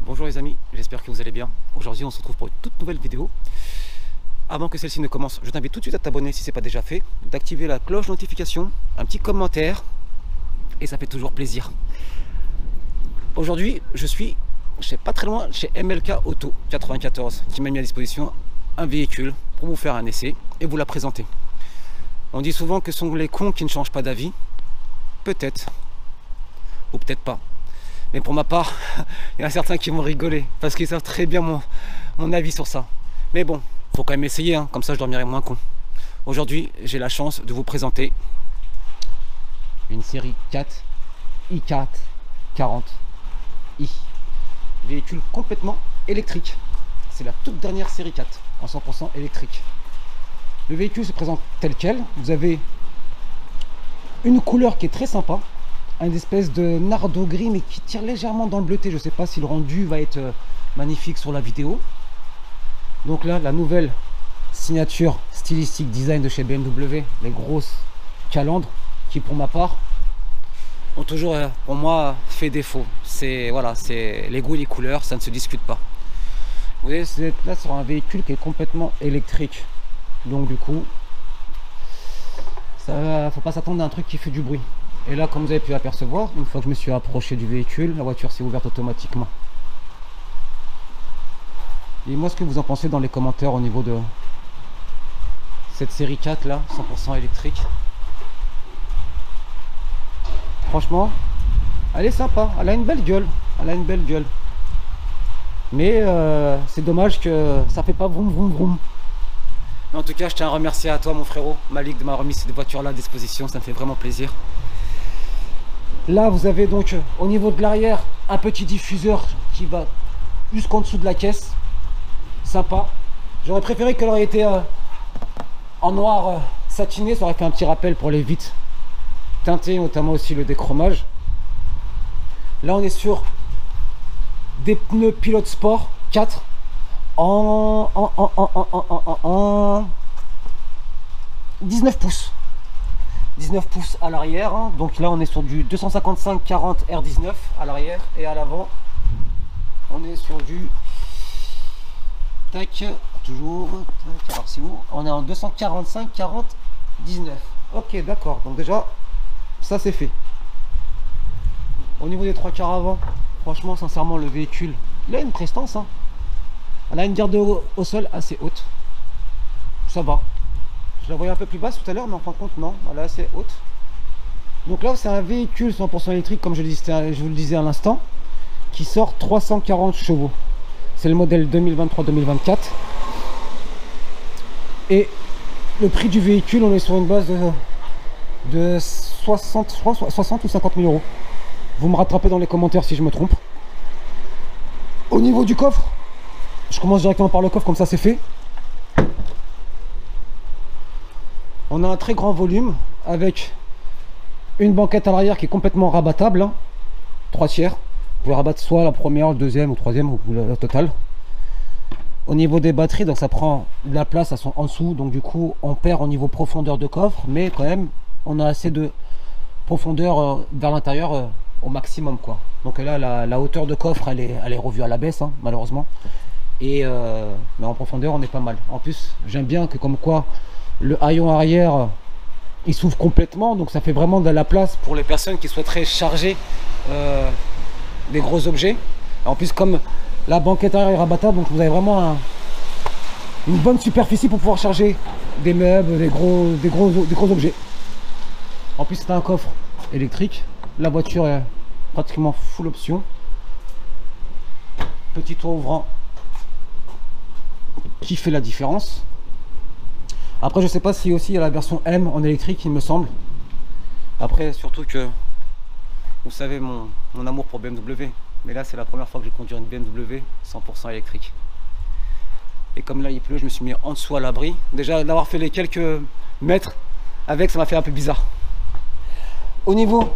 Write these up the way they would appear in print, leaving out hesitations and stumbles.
Bonjour les amis, j'espère que vous allez bien. Aujourd'hui on se retrouve pour une toute nouvelle vidéo. Avant que celle-ci ne commence, je t'invite tout de suite à t'abonner si ce n'est pas déjà fait, d'activer la cloche notification, un petit commentaire, et ça fait toujours plaisir. Aujourd'hui je suis pas très loin chez MLK Auto 94 qui m'a mis à disposition un véhicule pour vous faire un essai et vous la présenter. On dit souvent que ce sont les cons qui ne changent pas d'avis, peut-être, ou peut-être pas. Mais pour ma part, il y en a certains qui vont rigoler parce qu'ils savent très bien mon avis sur ça. Mais bon, faut quand même essayer, hein, comme ça je dormirai moins con. Aujourd'hui, j'ai la chance de vous présenter une série 4 i4 40i. Véhicule complètement électrique. C'est la toute dernière série 4 en 100% électrique. Le véhicule se présente tel quel. Vous avez une couleur qui est très sympa. Une espèce de nardo gris mais qui tire légèrement dans le bleuté. Je ne sais pas si le rendu va être magnifique sur la vidéo. Donc là, la nouvelle signature stylistique design de chez BMW, les grosses calandres qui pour ma part ont toujours pour moi fait défaut. C'est voilà, c'est les goûts et les couleurs, ça ne se discute pas. Vous voyez, c'est là sur un véhicule qui est complètement électrique. Donc du coup, ça faut pas s'attendre à un truc qui fait du bruit. Et là, comme vous avez pu apercevoir, une fois que je me suis approché du véhicule, la voiture s'est ouverte automatiquement. Et moi, ce que vous en pensez dans les commentaires au niveau de cette série 4 là, 100% électrique. Franchement, elle est sympa, elle a une belle gueule, Mais c'est dommage que ça fait pas vroom vroom vroom. Mais en tout cas, je tiens à remercier à toi, mon frérot Malik, de m'avoir remis cette voiture là à disposition, ça me fait vraiment plaisir. Là, vous avez donc au niveau de l'arrière un petit diffuseur qui va jusqu'en dessous de la caisse. Sympa. J'aurais préféré qu'elle aurait été en noir satiné, ça aurait fait un petit rappel pour les vitres teintées, notamment aussi le déchromage. Là, on est sur des pneus Pilote Sport 4 en 19 pouces. 19 pouces à l'arrière, hein. Donc là on est sur du 255/40 R19 à l'arrière, et à l'avant on est sur du tac, toujours tac, alors si vous on est en 245/40 19. Ok, d'accord, donc déjà ça c'est fait. Au niveau des trois quarts avant, franchement sincèrement le véhicule il a une prestance, hein. Elle a une garde au sol assez haute, ça va. Je la voyais un peu plus basse tout à l'heure, mais en fin de compte, non, elle est assez haute. Donc là, c'est un véhicule 100% électrique, comme je vous le disais à l'instant, qui sort 340 chevaux. C'est le modèle 2023-2024. Et le prix du véhicule, on est sur une base de 60, je crois, 60 ou 50 000 euros. Vous me rattrapez dans les commentaires si je me trompe. Au niveau du coffre, je commence directement par le coffre, comme ça c'est fait. On a un très grand volume avec une banquette à l'arrière qui est complètement rabattable, hein, 3 tiers. Vous pouvez rabattre soit la première, le deuxième ou troisième ou la totale. Au niveau des batteries, donc ça prend de la place, elles sont en dessous, donc du coup on perd au niveau profondeur de coffre, mais quand même on a assez de profondeur vers l'intérieur au maximum quoi. Donc là la hauteur de coffre elle est revue à la baisse, hein, malheureusement. Et mais en profondeur on est pas mal. En plus j'aime bien que comme quoi le haillon arrière il s'ouvre complètement, donc ça fait vraiment de la place pour les personnes qui souhaiteraient charger des gros objets. En plus comme la banquette arrière est rabattable, donc vous avez vraiment une bonne superficie pour pouvoir charger des meubles, des gros objets. En plus c'est un coffre électrique, la voiture est pratiquement full option. Petit toit ouvrant qui fait la différence. Après je sais pas si aussi il y a la version M en électrique, il me semble. Après surtout que vous savez mon amour pour BMW, mais là c'est la première fois que je conduis une BMW 100% électrique. Et comme là il pleut, je me suis mis en dessous à l'abri. Déjà d'avoir fait les quelques mètres avec, ça m'a fait un peu bizarre. Au niveau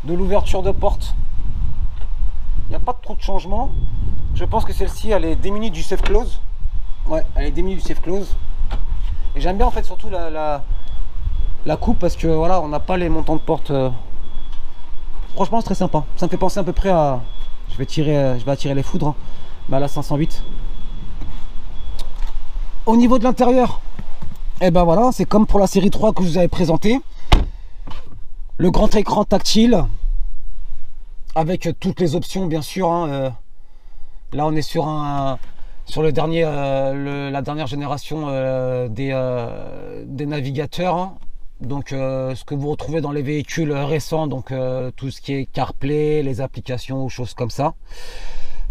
de l'ouverture de porte, il n'y a pas trop de changement. Je pense que celle-ci, elle est démunie du safe close. Ouais, elle est démunie du safe close. Et j'aime bien en fait surtout la coupe parce que voilà, on n'a pas les montants de porte. Franchement, c'est très sympa. Ça me fait penser à peu près à... Je vais attirer les foudres, hein, mais à la 508. Au niveau de l'intérieur, et ben voilà, c'est comme pour la série 3 que je vous avais présenté. Le grand écran tactile avec toutes les options bien sûr, hein. Là on est sur le dernier la dernière génération des navigateurs, hein. Donc ce que vous retrouvez dans les véhicules récents, donc tout ce qui est CarPlay, les applications ou choses comme ça.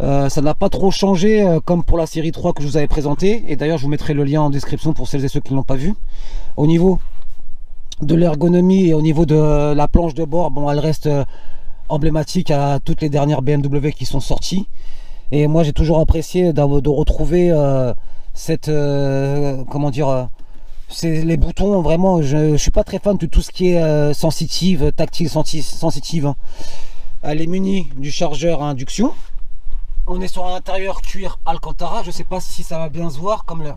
Ça n'a pas trop changé comme pour la série 3 que je vous avais présenté, et d'ailleurs je vous mettrai le lien en description pour celles et ceux qui ne l'ont pas vu. Au niveau de l'ergonomie et au niveau de la planche de bord, bon, elle reste emblématique à toutes les dernières BMW qui sont sorties, et moi j'ai toujours apprécié de retrouver cette comment dire, c'est les boutons. Vraiment je suis pas très fan de tout ce qui est sensitive, tactile, sensitive, hein. Elle est munie du chargeur à induction. On est sur un intérieur cuir Alcantara. Je sais pas si ça va bien se voir comme le...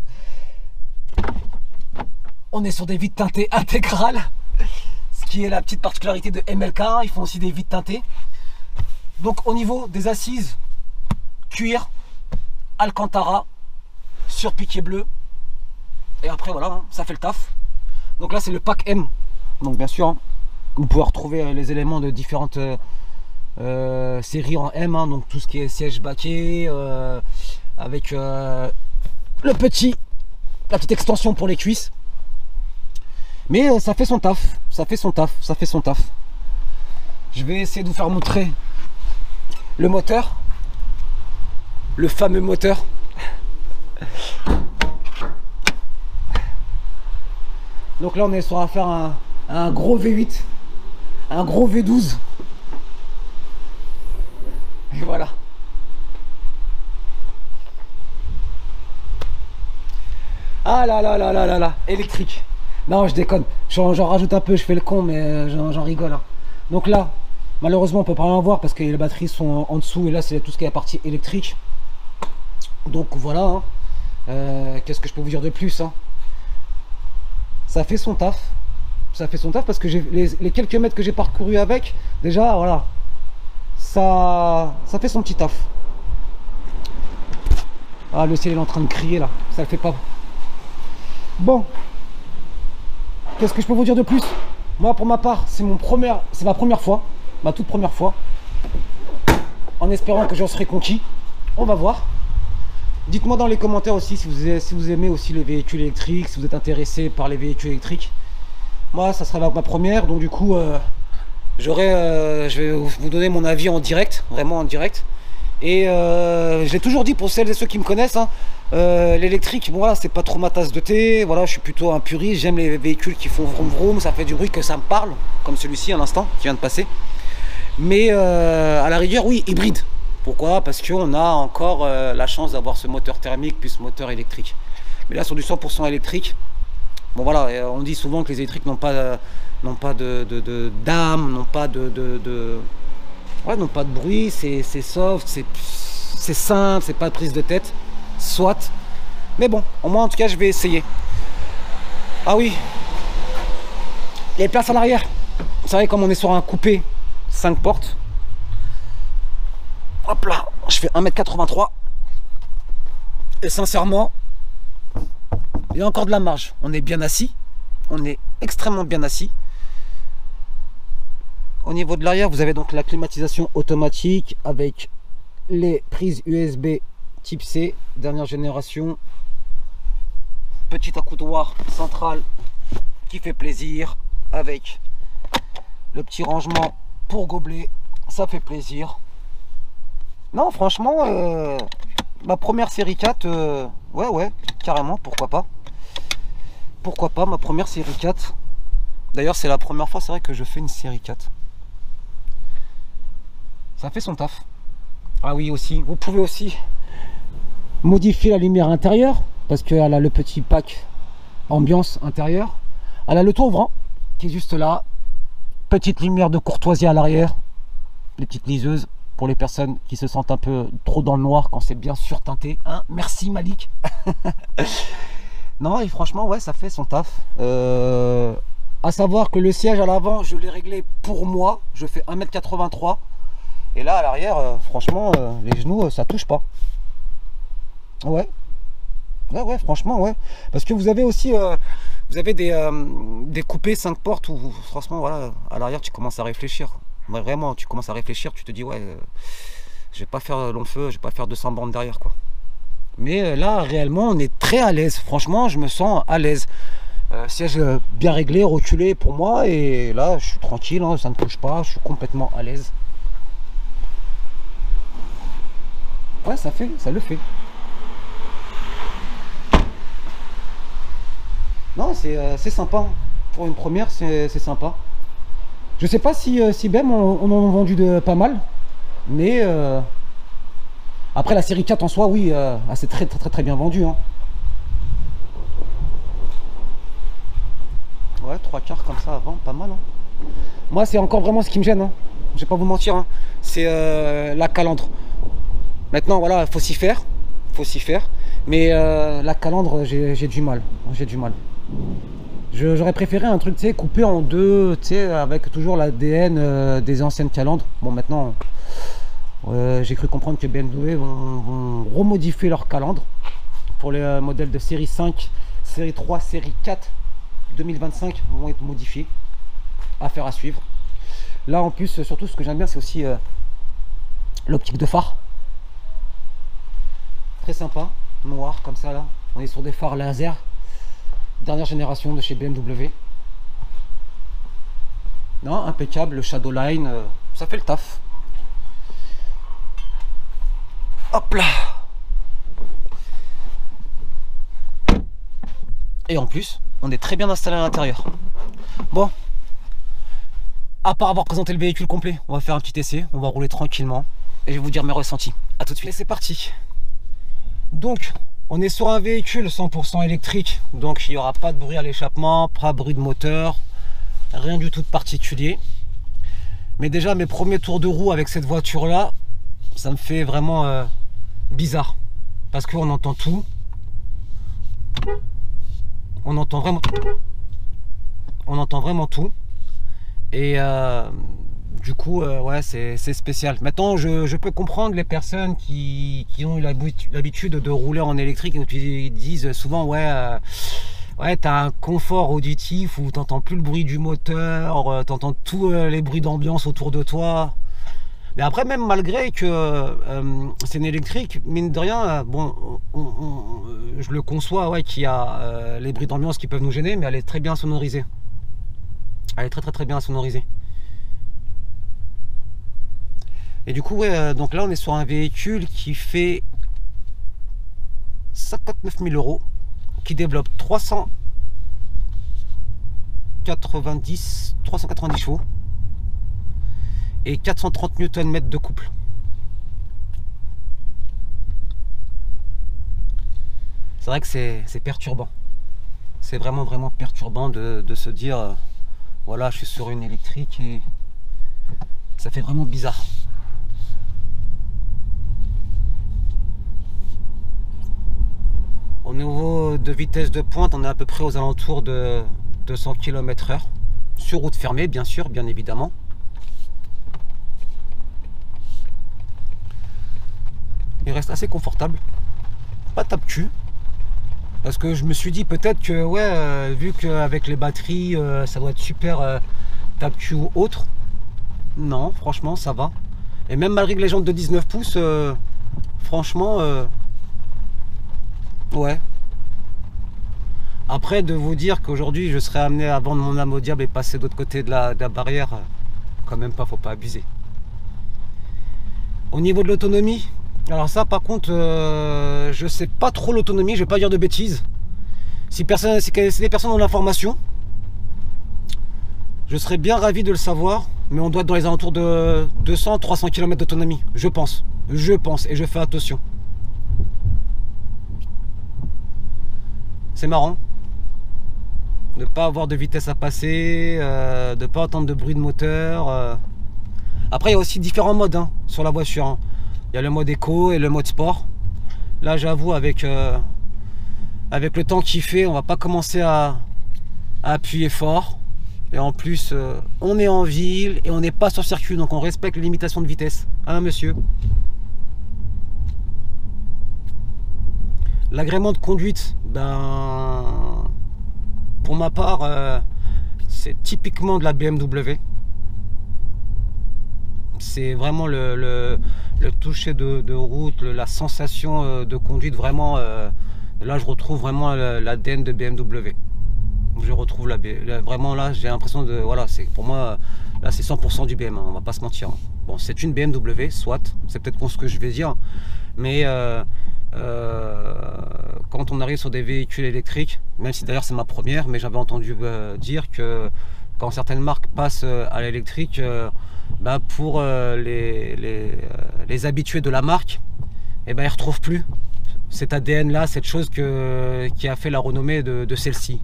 On est sur des vitres teintées intégrales, ce qui est la petite particularité de MLK. Ils font aussi des vitres teintées. Donc au niveau des assises, cuir Alcantara sur piqué bleu. Et après voilà, hein, ça fait le taf. Donc là c'est le pack M. Donc bien sûr, hein, vous pouvez retrouver les éléments de différentes série en M, hein, donc tout ce qui est siège baquet avec la petite extension pour les cuisses, mais ça fait son taf, ça fait son taf. Je vais essayer de vous faire montrer le moteur, le fameux moteur. Donc là on est sur à faire un gros V8, un gros V12. Et voilà. Ah là là là là là là, électrique. Non, je déconne. J'en rajoute un peu, je fais le con, mais j'en rigole, hein. Donc là, malheureusement, on peut pas rien voir parce que les batteries sont en dessous, et là, c'est tout ce qui est la partie électrique. Donc voilà, hein. Qu'est-ce que je peux vous dire de plus, hein. Ça fait son taf. Ça fait son taf parce que les quelques mètres que j'ai parcouru avec, déjà, voilà. Ça fait son petit taf. Ah, le ciel est en train de crier là, ça le fait pas. Bon, qu'est-ce que je peux vous dire de plus? Moi pour ma part, c'est ma première fois, ma toute première fois. En espérant que j'en serai conquis. On va voir. Dites-moi dans les commentaires aussi si vous aimez aussi les véhicules électriques, si vous êtes intéressé par les véhicules électriques. Moi ça sera ma première, donc du coup je vais vous donner mon avis en direct, vraiment en direct. Et je l'ai toujours dit pour celles et ceux qui me connaissent, hein, l'électrique, bon, voilà, c'est pas trop ma tasse de thé. Voilà, je suis plutôt un puriste, j'aime les véhicules qui font vroom vroom, ça fait du bruit, que ça me parle, comme celui-ci à l'instant qui vient de passer. Mais à la rigueur, oui, hybride. Pourquoi? Parce qu'on a encore la chance d'avoir ce moteur thermique plus moteur électrique. Mais là, sur du 100% électrique, bon voilà, on dit souvent que les électriques n'ont pas d'âme, n'ont pas n'ont pas de bruit, c'est soft, c'est simple, c'est pas de prise de tête, soit. Mais bon, au moins en tout cas je vais essayer. Ah oui, il y a une place à l'arrière. Vous savez, comme on est sur un coupé 5 portes, hop là, je fais 1m83 et sincèrement il y a encore de la marge. On est bien assis, on est extrêmement bien assis. Au niveau de l'arrière, vous avez donc la climatisation automatique avec les prises USB type C, dernière génération. Petit accoudoir central qui fait plaisir, avec le petit rangement pour gobelet, ça fait plaisir. Non, franchement, ma première série 4, ouais, carrément, pourquoi pas. Pourquoi pas, ma première série 4. D'ailleurs, c'est la première fois, c'est vrai, que je fais une série 4. Ça fait son taf. Ah oui, aussi, vous pouvez aussi modifier la lumière intérieure, parce qu'elle a le petit pack ambiance intérieure. Elle a le toit ouvrant qui est juste là. petite lumière de courtoisie à l'arrière, les petites liseuses pour les personnes qui se sentent un peu trop dans le noir quand c'est bien surteinté, hein. Merci Malik. Non, et franchement, ouais, ça fait son taf. À savoir que le siège à l'avant, je l'ai réglé pour moi. Je fais 1m83. Et là, à l'arrière, franchement, les genoux, ça touche pas. Ouais. Ouais, franchement, ouais. Parce que vous avez aussi vous avez des coupés 5 portes où, franchement, voilà, à l'arrière, tu commences à réfléchir. Ouais, vraiment, tu commences à réfléchir. Tu te dis, ouais, je vais pas faire long feu, je vais pas faire 200 bandes derrière, quoi. Mais là, réellement, on est très à l'aise. Franchement, je me sens à l'aise. Siège bien réglé, reculé pour moi. Et là, je suis tranquille, hein, ça ne touche pas. Je suis complètement à l'aise. Ouais, ça le fait. Non, c'est sympa. Pour une première, c'est sympa. Je sais pas si BM on en a vendu pas mal. Mais après la série 4 en soi, oui, c'est très bien vendu. Hein. Ouais, 3/4 comme ça avant, pas mal. Hein. Moi, c'est encore vraiment ce qui me gêne. Hein. Je vais pas vous mentir. Hein. C'est la calandre. Maintenant, voilà, faut s'y faire. Mais la calandre, j'ai du mal. J'aurais préféré un truc, tu sais, coupé en deux, tu sais, avec toujours l'ADN des anciennes calandres. Bon, maintenant, j'ai cru comprendre que BMW vont remodifier leur calandre pour les modèles de série 5, série 3, série 4 2025 vont être modifiés. Affaire à suivre. Là, en plus, surtout, ce que j'aime bien, c'est aussi l'optique de phare. Très sympa, noir comme ça là. On est sur des phares laser. Dernière génération de chez BMW. Non, impeccable, le Shadowline, ça fait le taf. Hop là. Et en plus, on est très bien installé à l'intérieur. Bon, à part avoir présenté le véhicule complet, on va faire un petit essai, on va rouler tranquillement et je vais vous dire mes ressentis. A tout de suite. Et c'est parti. Donc, on est sur un véhicule 100% électrique, donc il n'y aura pas de bruit à l'échappement, pas de bruit de moteur, rien du tout de particulier. Mais déjà, mes premiers tours de roue avec cette voiture-là, ça me fait vraiment bizarre. Parce qu'on entend tout. On entend vraiment tout. Et du coup, ouais, c'est spécial. Maintenant, je peux comprendre les personnes qui ont eu l'habitude de rouler en électrique et qui disent souvent, ouais, t'as un confort auditif où t'entends plus le bruit du moteur, t'entends tous les bruits d'ambiance autour de toi. Mais après, même malgré que c'est une électrique, mine de rien, bon, je le conçois, ouais, qu'il y a les bruits d'ambiance qui peuvent nous gêner, mais elle est très bien sonorisée. Elle est très bien sonorisée. Et du coup, ouais, donc là, on est sur un véhicule qui fait 59 000 €, qui développe 390 chevaux et 430 Nm de couple. C'est vrai que c'est perturbant. C'est vraiment perturbant de se dire voilà, je suis sur une électrique et ça fait vraiment bizarre. Au niveau de vitesse de pointe, on est à peu près aux alentours de 200 km/h. Sur route fermée, bien sûr, bien évidemment. Il reste assez confortable. Pas tape-cul. Parce que je me suis dit peut-être que, ouais, vu qu'avec les batteries, ça doit être super tape-cul ou autre. Non, franchement, ça va. Et même malgré que les jantes de 19 pouces, franchement, ouais. Après, de vous dire qu'aujourd'hui, je serais amené à vendre mon âme au diable et passer de l'autre côté de la barrière, quand même pas, faut pas abuser. Au niveau de l'autonomie, alors ça, par contre, je sais pas trop l'autonomie, je vais pas dire de bêtises. Si des personnes ont l'information, je serais bien ravi de le savoir, mais on doit être dans les alentours de 200-300 km d'autonomie, je pense, et je fais attention. C'est marrant. de pas avoir de vitesse à passer, de pas entendre de bruit de moteur. Après, il y a aussi différents modes hein, sur la voiture. Hein. Il y a le mode éco et le mode sport. Là, j'avoue, avec le temps qu'il fait, on va pas commencer à appuyer fort. Et en plus, on est en ville et on n'est pas sur circuit, donc on respecte les limitations de vitesse. Hein, monsieur? L'agrément de conduite, ben, pour ma part, c'est typiquement de la BMW. C'est vraiment le toucher de route, la sensation de conduite, vraiment, là je retrouve vraiment l'ADN de BMW. Je retrouve vraiment là, j'ai l'impression de, voilà, c'est pour moi, là c'est 100% du BM, hein, on va pas se mentir. Hein. Bon, c'est une BMW, soit, c'est peut-être con ce que je vais dire, mais quand on arrive sur des véhicules électriques, même si d'ailleurs c'est ma première, mais j'avais entendu dire que quand certaines marques passent à l'électrique, bah pour les habitués de la marque, et ben ils ne retrouvent plus cet ADN là, cette chose qui a fait la renommée de celle-ci.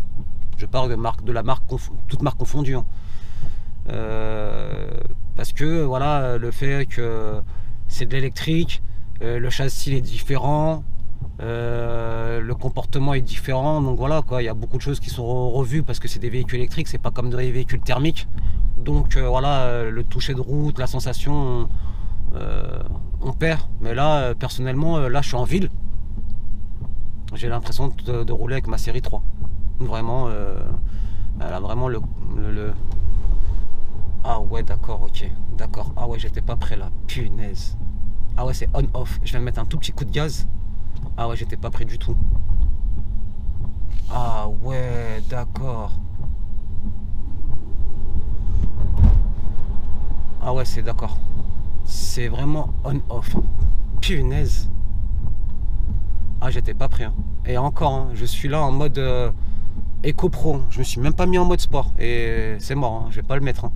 Je parle de la marque, toute marque confondue. Hein. Parce que voilà, le fait que c'est de l'électrique, le châssis est différent, le comportement est différent, donc voilà quoi, il y a beaucoup de choses qui sont revues parce que c'est des véhicules électriques, c'est pas comme des véhicules thermiques. Donc voilà, le toucher de route, la sensation, on perd. Mais là, personnellement, là je suis en ville, j'ai l'impression de rouler avec ma série 3. Vraiment, elle a vraiment le... Ah ouais, d'accord, ok, d'accord. Ah ouais, j'étais pas prêt là, punaise. Ah ouais, c'est on-off. Je viens de mettre un tout petit coup de gaz. Ah ouais, j'étais pas prêt du tout. Ah ouais, d'accord. Ah ouais, c'est d'accord. C'est vraiment on-off. Hein. Punaise. Ah, j'étais pas prêt. Hein. Et encore, hein, je suis là en mode éco-pro. Je me suis même pas mis en mode sport. Et c'est mort, hein, je vais pas le mettre. Hein.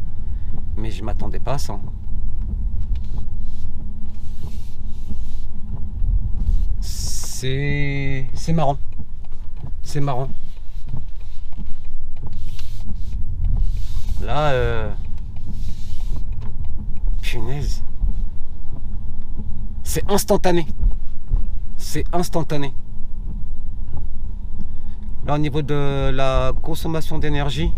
Mais je m'attendais pas à ça. Hein. C'est marrant. C'est marrant. Là, punaise. C'est instantané. C'est instantané. Là, au niveau de la consommation d'énergie,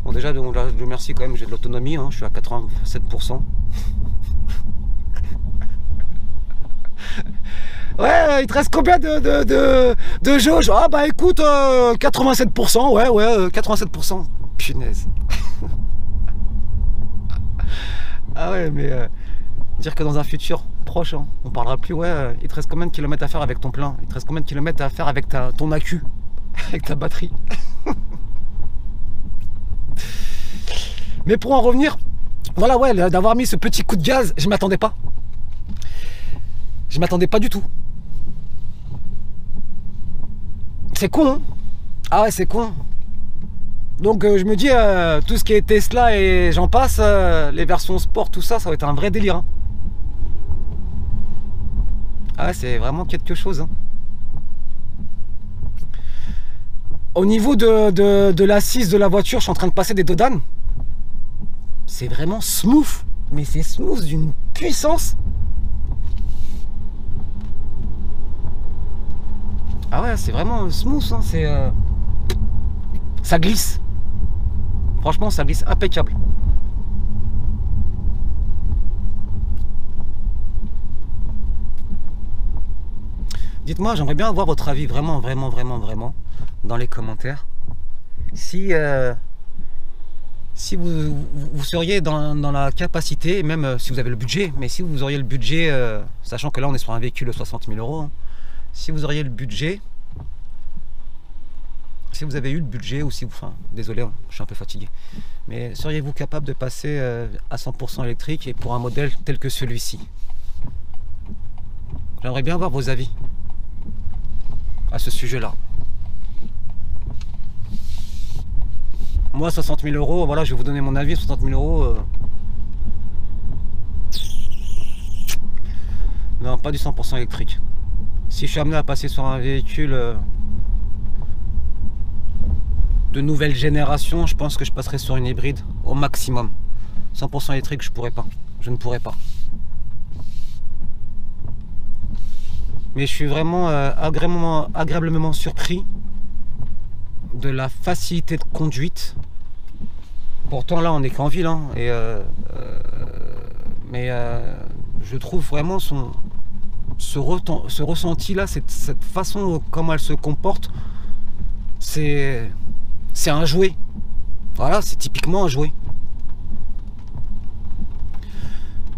bon, déjà, donc, là, je vous remercie quand même, j'ai de l'autonomie, hein, je suis à 87%. Ouais, il te reste combien de jauge? Ah bah écoute, 87%, ouais, 87%. Punaise. Ah ouais, mais dire que dans un futur proche, hein, on parlera plus, ouais, il te reste combien de kilomètres à faire avec ton plein? Il te reste combien de kilomètres à faire avec ton accu? Avec ta batterie? Mais pour en revenir, voilà, ouais, d'avoir mis ce petit coup de gaz, je m'attendais pas. Je m'attendais pas du tout. C'est con, hein? Ah ouais, c'est con. Donc je me dis, tout ce qui est Tesla et j'en passe, les versions sport, tout ça, ça va être un vrai délire. Hein. Ah ouais, c'est vraiment quelque chose. Hein. Au niveau de l'assise de la voiture, je suis en train de passer des dodanes. C'est vraiment smooth. Mais c'est smooth d'une puissance. Ah ouais, c'est vraiment smooth. Hein. Ça glisse. Franchement, ça glisse impeccable. Dites-moi, j'aimerais bien avoir votre avis, vraiment, dans les commentaires. Si vous seriez dans la capacité, même si vous avez le budget, mais si vous auriez le budget, sachant que là on est sur un véhicule de 60 000 €, hein, si vous auriez le budget, si vous avez eu le budget, ou si vous, enfin, désolé, hein, je suis un peu fatigué, mais seriez-vous capable de passer à 100% électrique et pour un modèle tel que celui-ci? J'aimerais bien avoir vos avis à ce sujet-là. Moi, 60 000 €, voilà, je vais vous donner mon avis. 60 000 €, non, pas du 100% électrique. Si je suis amené à passer sur un véhicule de nouvelle génération, je pense que je passerai sur une hybride au maximum. 100% électrique, je pourrais pas. Je ne pourrais pas. Mais je suis vraiment agréablement surpris de la facilité de conduite. Pourtant là on est qu'en ville, hein, mais je trouve vraiment ce ressenti là, cette façon comment elle se comporte, c'est un jouet. Voilà, c'est typiquement un jouet.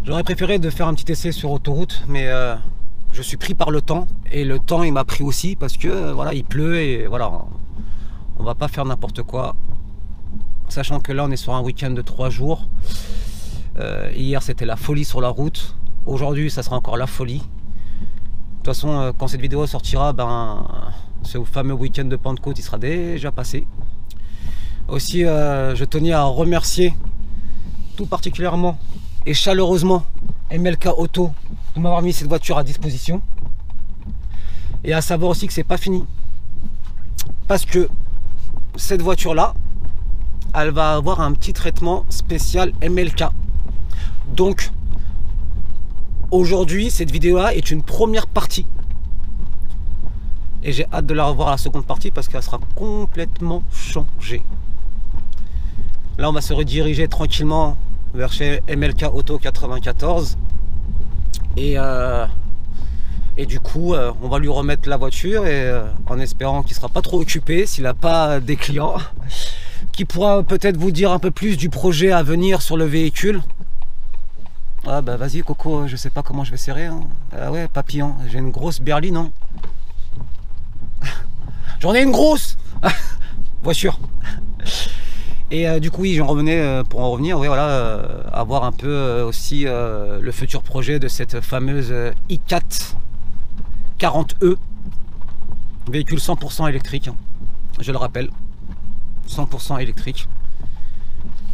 J'aurais préféré de faire un petit essai sur autoroute, mais je suis pris par le temps, et le temps il m'a pris aussi parce que voilà, il pleut et voilà, on va pas faire n'importe quoi, sachant que là on est sur un week-end de 3 jours. Hier c'était la folie sur la route, aujourd'hui ça sera encore la folie. De toute façon quand cette vidéo sortira, ben ce fameux week-end de Pentecôte il sera déjà passé. Aussi je tenais à remercier tout particulièrement et chaleureusement MLK Auto de m'avoir mis cette voiture à disposition, et à savoir aussi que c'est pas fini, parce que cette voiture là elle va avoir un petit traitement spécial MLK. Donc aujourd'hui cette vidéo là est une première partie et j'ai hâte de la revoir à la seconde partie parce qu'elle sera complètement changée. Là on va se rediriger tranquillement vers chez MLK Auto 94 et du coup on va lui remettre la voiture, et en espérant qu'il sera pas trop occupé, s'il n'a pas des clients, qui pourra peut-être vous dire un peu plus du projet à venir sur le véhicule. Ah bah vas-y Coco, je sais pas comment je vais serrer, hein. Ah ouais papillon, j'ai une grosse berline, hein. J'en ai une grosse voiture. Et du coup oui, j'en revenais pour en revenir, ouais, voilà, à voir un peu aussi le futur projet de cette fameuse i4 40E, véhicule 100% électrique, hein, je le rappelle, 100% électrique.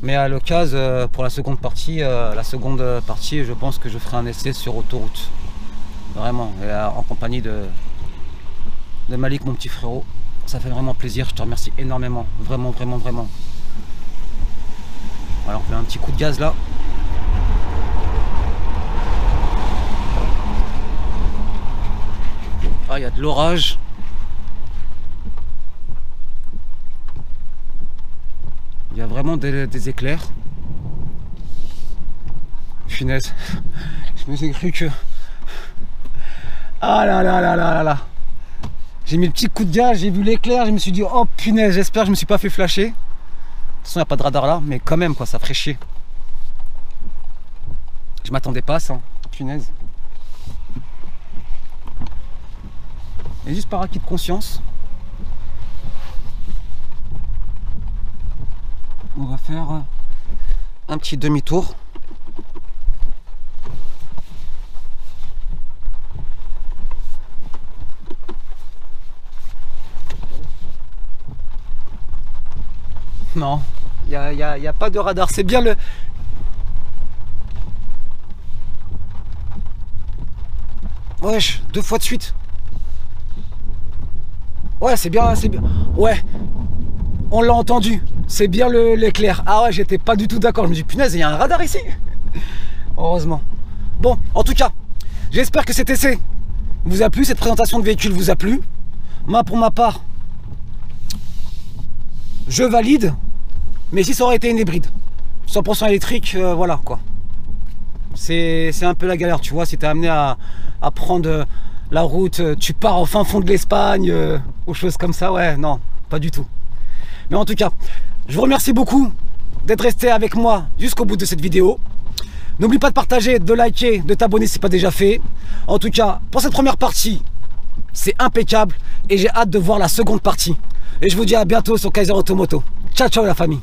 Mais à l'occasion, pour la seconde partie, je pense que je ferai un essai sur autoroute, vraiment, et en compagnie de Malik, mon petit frérot. Ça fait vraiment plaisir, je te remercie énormément, vraiment, vraiment, vraiment. Voilà, on fait un petit coup de gaz là. Ah, il y a de l'orage. Il y a vraiment des éclairs. Finesse. Je me suis cru que... Ah là là là là là là. J'ai mis le petit coup de gaz, j'ai vu l'éclair, je me suis dit oh punaise, j'espère que je me suis pas fait flasher. De toute façon, il n'y a pas de radar là, mais quand même, quoi, ça ferait chier. Je m'attendais pas à ça, punaise. Et juste par acquis de conscience, on va faire un petit demi-tour. Non, il n'y a pas de radar, c'est bien le... Wesh, 2 fois de suite. Ouais, c'est bien, ouais, on l'a entendu, c'est bien l'éclair. Ah ouais, j'étais pas du tout d'accord, je me dis punaise, il y a un radar ici. Heureusement. Bon, en tout cas, j'espère que cet essai vous a plu, cette présentation de véhicule vous a plu. Moi, pour ma part, je valide. Mais si ça aurait été une hybride 100% électrique, voilà quoi. C'est un peu la galère, tu vois, si t'es amené à prendre la route, tu pars au fin fond de l'Espagne, aux choses comme ça, ouais, non, pas du tout. Mais en tout cas, je vous remercie beaucoup d'être resté avec moi jusqu'au bout de cette vidéo. N'oublie pas de partager, de liker, de t'abonner si ce n'est pas déjà fait. En tout cas, pour cette première partie, c'est impeccable et j'ai hâte de voir la seconde partie. Et je vous dis à bientôt sur Kaiser Automoto. Ciao ciao la famille.